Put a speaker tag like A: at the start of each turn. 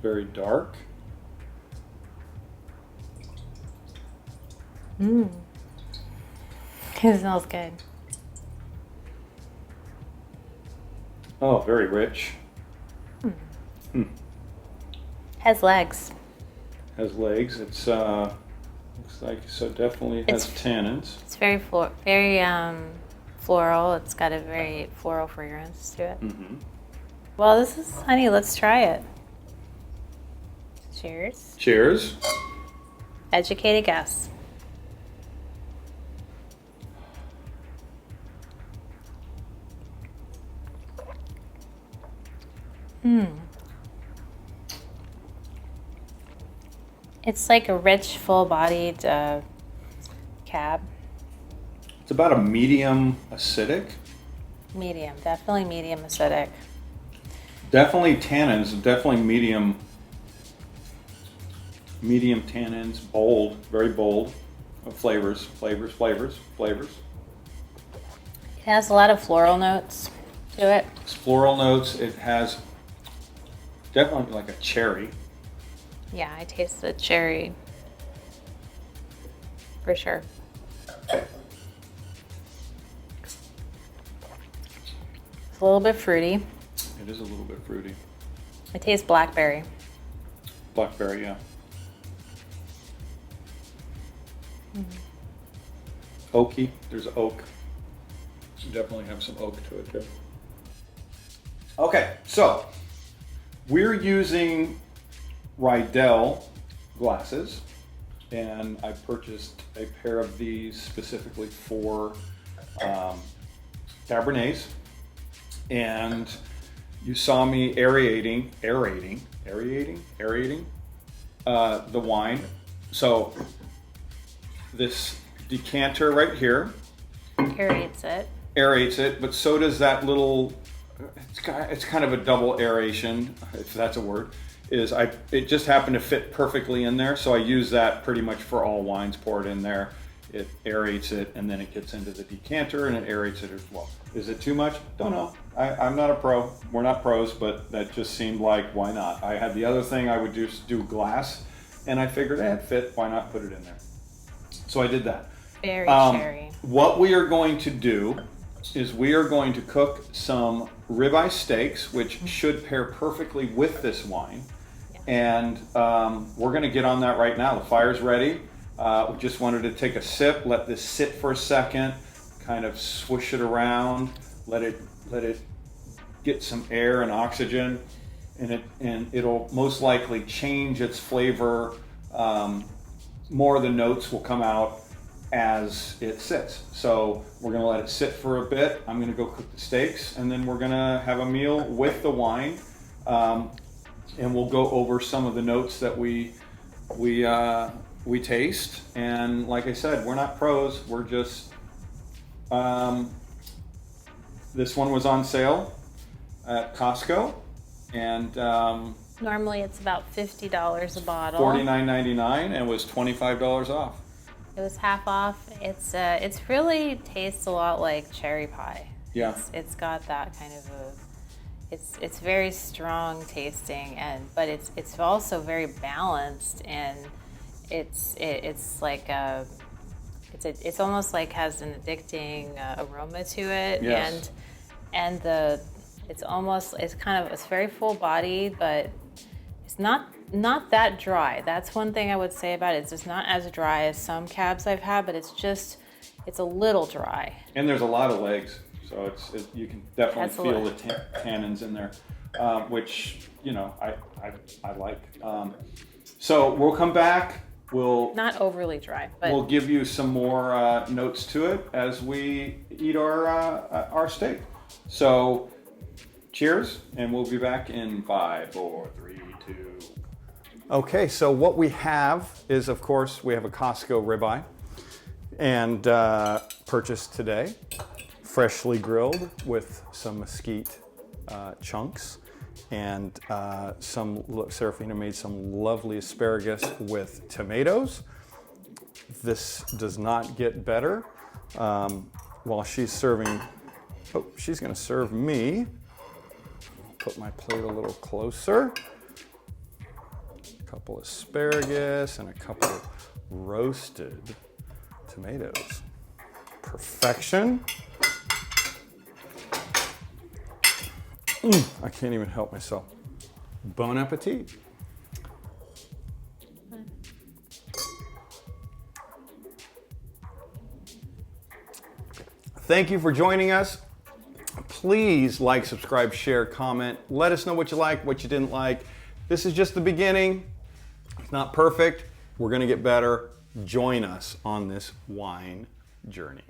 A: very dark.
B: Mmm. It smells good.
A: Oh, very rich.
B: Has legs.
A: Has legs. It's looks like so definitely has tannins.
B: It's very floral. It's got a very floral fragrance to it.
A: Mm-hmm.
B: Well, this is honey. Let's try it. Cheers.
A: Cheers.
B: Educated guess. It's like a rich, full-bodied cab.
A: It's about a medium acidic.
B: Medium, definitely medium acidic.
A: Definitely tannins, definitely medium tannins, bold, very bold flavors.
B: It has a lot of floral notes to it.
A: It's floral notes. It has definitely like a cherry.
B: Yeah, I taste the cherry for sure. It's a little bit fruity.
A: It is a little bit fruity.
B: I taste blackberry.
A: Blackberry, yeah. Oaky. There's oak. You definitely have some oak to it too. Okay, so we're using Rydell glasses, and I purchased a pair of these specifically for Cabernets, and you saw me aerating the wine. So this decanter right here aerates it, but so does that little, it's kind of a double aeration, if that's a word. It just happened to fit perfectly in there, so I use that pretty much for all wines. Pour it in there, it aerates it, and then it gets into the decanter and it aerates it as well. Is it too much? Don't know. I'm not a pro. We're not pros, but that just seemed like, why not? I had the other thing I would do glass, and I figured it fit. Why not put it in there? So I did that.
B: Very cherry.
A: What we are going to do is we are going to cook some ribeye steaks, which should pair perfectly with this wine. And we're going to get on that right now. The fire's ready. We just wanted to take a sip, let this sit for a second, kind of swoosh it around, let it get some air and oxygen, and it'll most likely change its flavor. More of the notes will come out as it sits. So we're going to let it sit for a bit. I'm going to go cook the steaks, and then we're going to have a meal with the wine. And we'll go over some of the notes that we taste. And like I said, we're not pros. We're just, this one was on sale at Costco, and
B: Normally it's about $50 a bottle.
A: $49.99, and it was $25 off.
B: It was half off. It's really tastes a lot like cherry pie.
A: Yeah.
B: It's got that kind of it's very strong tasting, but it's also very balanced, and it's almost like has an addicting aroma to it.
A: Yes.
B: and it's very full bodied, but it's not that dry. That's one thing I would say about it. It's just not as dry as some cabs I've had, but it's a little dry.
A: And there's a lot of legs, so you can definitely feel the tannins in there, which I like. So we'll come back. We'll
B: not overly dry, but
A: we'll give you some more notes to it as we eat our steak. So cheers, and we'll be back in 5, 4, 3, 2. Okay, so what we have is, of course, we have a Costco ribeye, and purchased today, freshly grilled with some mesquite chunks, and Serafina made some lovely asparagus with tomatoes. This does not get better. While she's serving, she's going to serve me. Put my plate a little closer. couple asparagus and a couple roasted tomatoes. Perfection. I can't even help myself. Bon appetit. Thank you for joining us. Please like, subscribe, share, comment. Let us know what you like, what you didn't like. This is just the beginning. It's not perfect. We're going to get better. Join us on this wine journey.